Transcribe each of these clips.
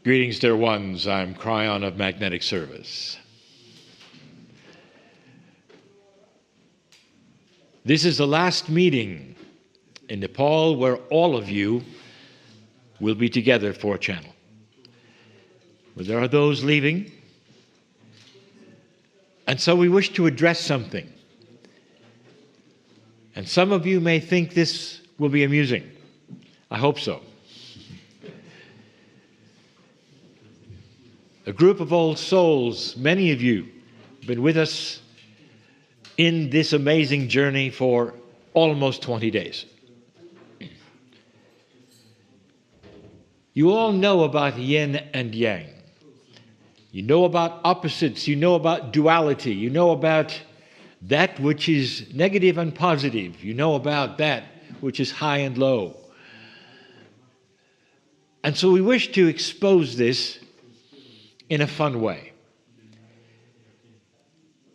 Greetings, dear ones. I'm Kryon of Magnetic Service. This is the last meeting in Nepal where all of you will be together for a channel. But there are those leaving, and so we wish to address something. And some of you may think this will be amusing. I hope so. A group of old souls, many of you, have been with us in this amazing journey for almost 20 days. You all know about yin and yang. You know about opposites. You know about duality. You know about that which is negative and positive. You know about that which is high and low. And so we wish to expose this in a fun way.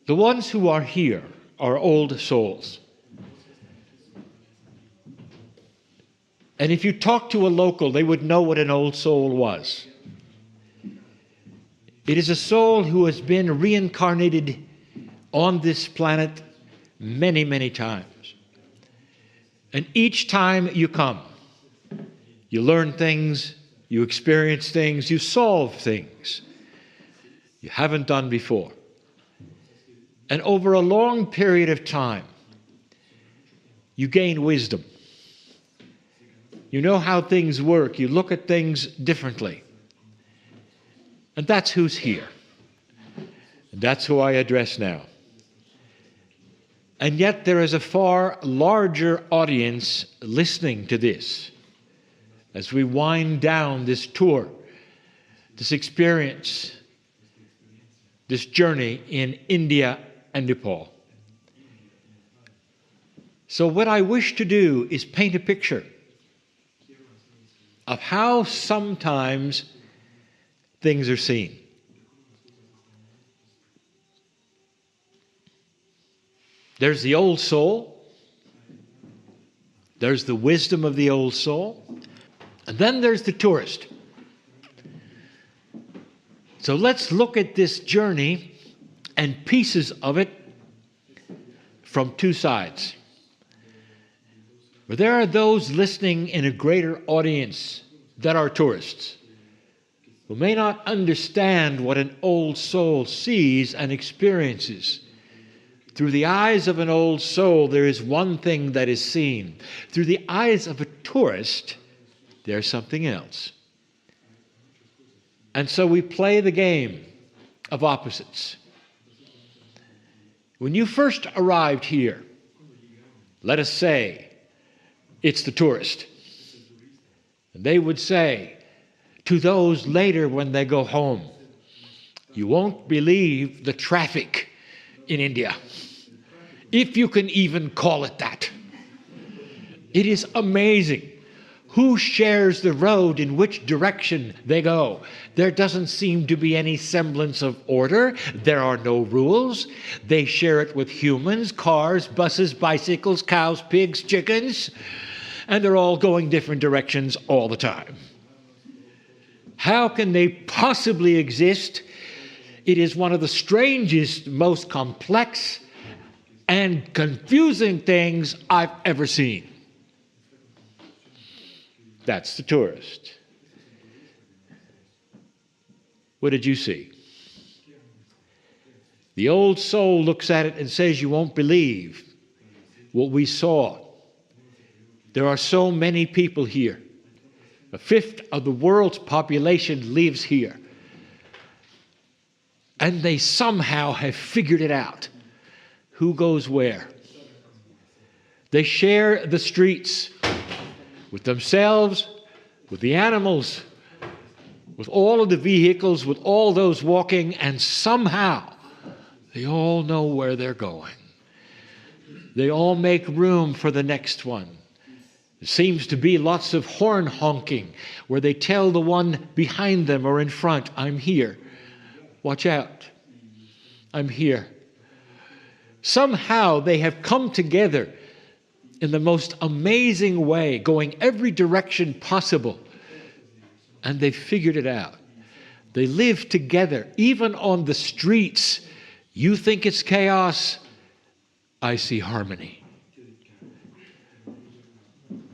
The ones who are here are old souls. And if you talk to a local, they would know what an old soul was. It is a soul who has been reincarnated on this planet many, many times. And each time you come, you learn things, you experience things, you solve things you haven't done before. And over a long period of time, you gain wisdom. You know how things work. You look at things differently. And that's who's here. And that's who I address now. And yet there is a far larger audience listening to this as we wind down this tour, this experience, this journey in India and Nepal. So what I wish to do is paint a picture of how sometimes things are seen. There's the old soul. There's the wisdom of the old soul. And then there's the tourist. So let's look at this journey and pieces of it from two sides. But there are those listening in a greater audience that are tourists, who may not understand what an old soul sees and experiences. Through the eyes of an old soul, there is one thing that is seen. Through the eyes of a tourist, there's something else. And so we play the game of opposites. When you first arrived here, let us say it's the tourist. And they would say to those later when they go home, you won't believe the traffic in India, if you can even call it that. It is amazing. Who shares the road in which direction they go? There doesn't seem to be any semblance of order. There are no rules. They share it with humans, cars, buses, bicycles, cows, pigs, chickens, and they're all going different directions all the time. How can they possibly exist? It is one of the strangest, most complex and confusing things I've ever seen. That's the tourist. What did you see? The old soul looks at it and says, you won't believe what we saw. There are so many people here. A fifth of the world's population lives here. And they somehow have figured it out. Who goes where? They share the streets with themselves, with the animals, with all of the vehicles, with all those walking, and somehow they all know where they're going. They all make room for the next one. There seems to be lots of horn honking where they tell the one behind them or in front, I'm here. Watch out. I'm here. Somehow they have come together in the most amazing way, going every direction possible. And they've figured it out. They live together, even on the streets. You think it's chaos, I see harmony.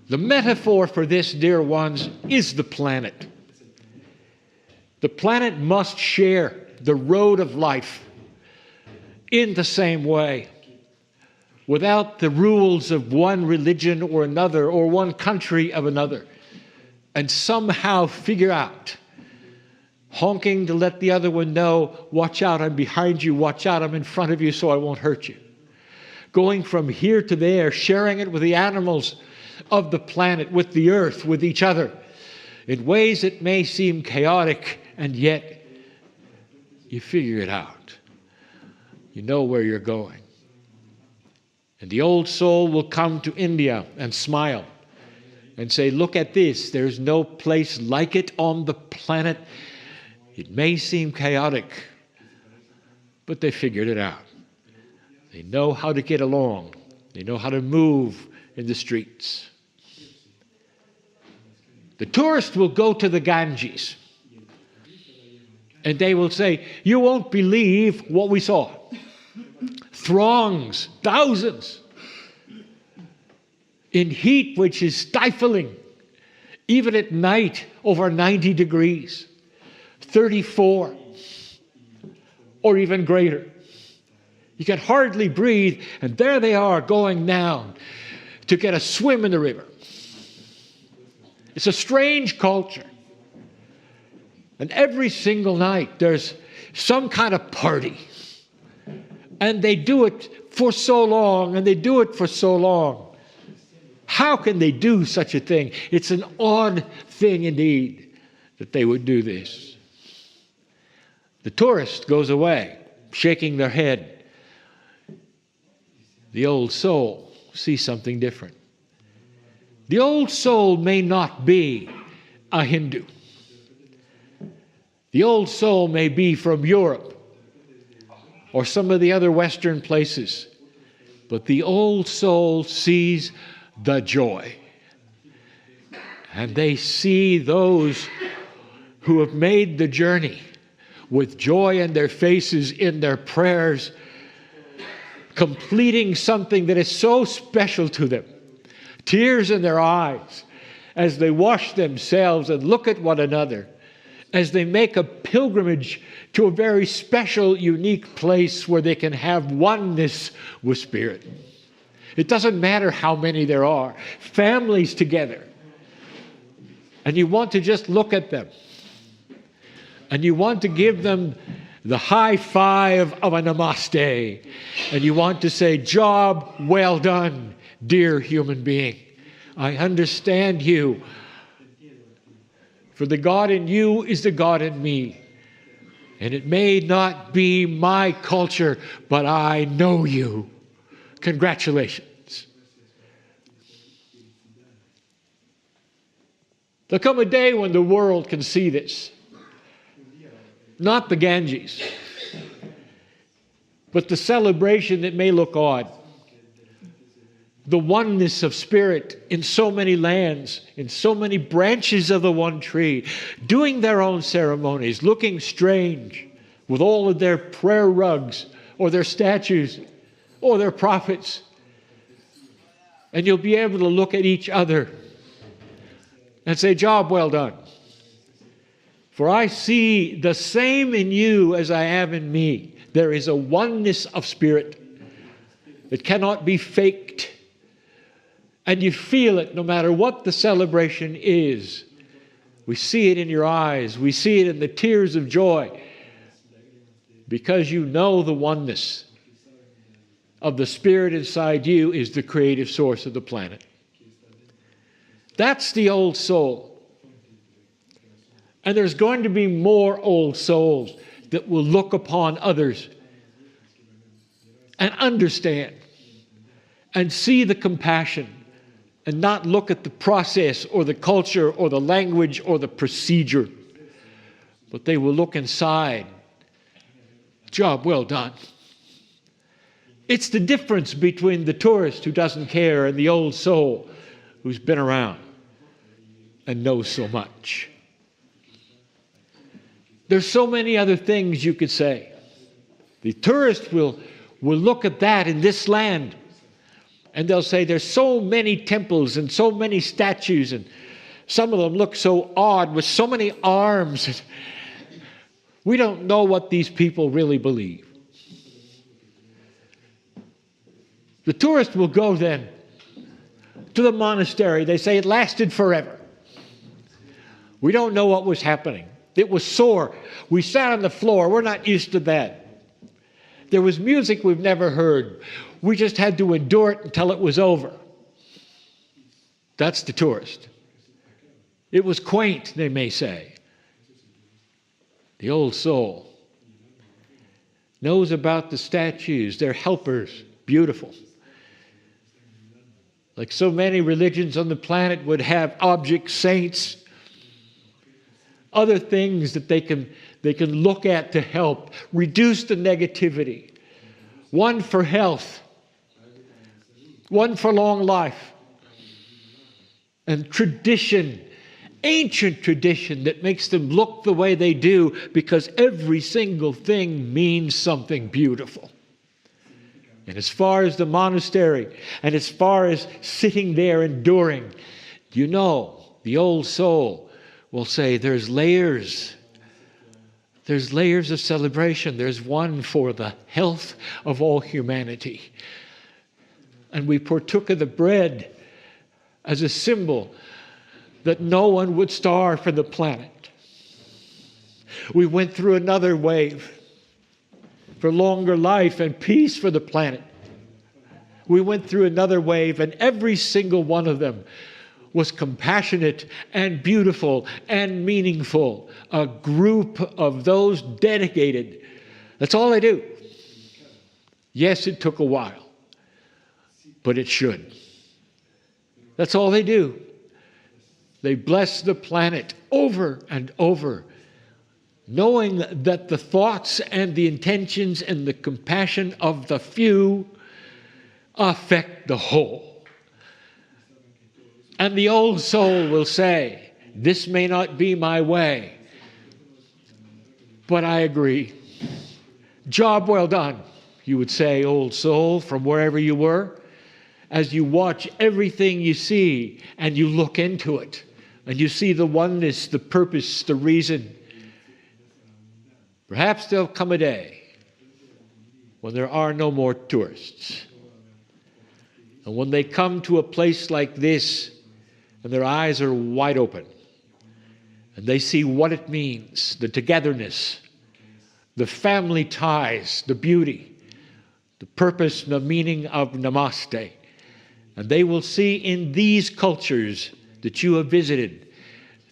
The metaphor for this, dear ones, is the planet. The planet must share the road of life in the same way, without the rules of one religion or another, or one country of another, and somehow figure out, honking to let the other one know, watch out, I'm behind you, watch out, I'm in front of you so I won't hurt you. Going from here to there, sharing it with the animals of the planet, with the earth, with each other, in ways that may seem chaotic, and yet you figure it out. You know where you're going. And the old soul will come to India and smile and say, look at this, there's no place like it on the planet. It may seem chaotic, but they figured it out. They know how to get along. They know how to move in the streets. The tourist will go to the Ganges, and they will say, you won't believe what we saw. Throngs, thousands, in heat which is stifling, even at night over 90 degrees, 34, or even greater. You can hardly breathe, and there they are going down to get a swim in the river. It's a strange culture. And every single night there's some kind of party. And they do it for so long, and they do it for so long. How can they do such a thing? It's an odd thing indeed that they would do this. The tourist goes away, shaking their head. The old soul sees something different. The old soul may not be a Hindu. The old soul may be from Europe or some of the other Western places. But the old soul sees the joy. And they see those who have made the journey with joy in their faces, in their prayers, completing something that is so special to them. Tears in their eyes as they wash themselves and look at one another, as they make a pilgrimage to a very special, unique place where they can have oneness with Spirit. It doesn't matter how many there are, families together. And you want to just look at them. And you want to give them the high five of a namaste. And you want to say, job well done, dear human being. I understand you. For the God in you is the God in me. And it may not be my culture, but I know you. Congratulations. There'll come a day when the world can see this. Not the Ganges, but the celebration that may look odd. The oneness of Spirit in so many lands, in so many branches of the one tree, doing their own ceremonies, looking strange with all of their prayer rugs or their statues or their prophets. And you'll be able to look at each other and say, job well done. For I see the same in you as I have in me. There is a oneness of Spirit that cannot be faked. And you feel it no matter what the celebration is. We see it in your eyes. We see it in the tears of joy. Because you know the oneness of the Spirit inside you is the creative source of the planet. That's the old soul. And there's going to be more old souls that will look upon others and understand and see the compassion and not look at the process or the culture or the language or the procedure, but they will look inside. Job well done. It's the difference between the tourist who doesn't care and the old soul who's been around and knows so much. There's so many other things you could say. The tourist will look at that in this land, and they'll say there's so many temples and so many statues, and some of them look so odd with so many arms. We don't know what these people really believe. The tourist will go then to the monastery. They say it lasted forever. We don't know what was happening. It was sore. We sat on the floor. We're not used to that. There was music we've never heard. We just had to endure it until it was over. That's the tourist. It was quaint, they may say. The old soul knows about the statues. They're helpers. Beautiful. Like so many religions on the planet would have object saints, other things that they can look at to help reduce the negativity. One for health, one for long life, and tradition, ancient tradition that makes them look the way they do, because every single thing means something beautiful. And as far as the monastery, and as far as sitting there enduring, you know, the old soul will say there's layers. There's layers of celebration. There's one for the health of all humanity. And we partook of the bread as a symbol that no one would starve for the planet. We went through another wave for longer life and peace for the planet. We went through another wave, and every single one of them was compassionate and beautiful and meaningful. A group of those dedicated. That's all they do. Yes, it took a while, but it should. That's all they do. They bless the planet over and over, knowing that the thoughts and the intentions and the compassion of the few affect the whole. And the old soul will say, this may not be my way, but I agree. Job well done, you would say, old soul, from wherever you were, as you watch everything you see and you look into it, and you see the oneness, the purpose, the reason. Perhaps there'll come a day when there are no more tourists. And when they come to a place like this, and their eyes are wide open, and they see what it means, the togetherness, the family ties, the beauty, the purpose, the meaning of Namaste. And they will see in these cultures that you have visited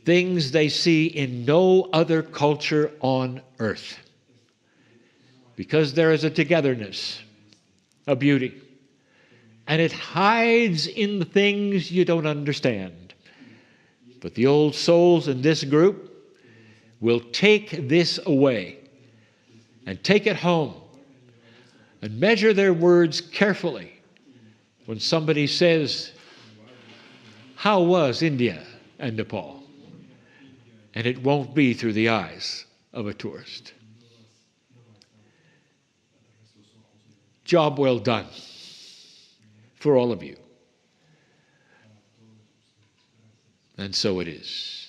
things they see in no other culture on earth. Because there is a togetherness, a beauty. And it hides in the things you don't understand. But the old souls in this group will take this away and take it home and measure their words carefully when somebody says, how was India and Nepal? And it won't be through the eyes of a tourist. Job well done for all of you. And so it is.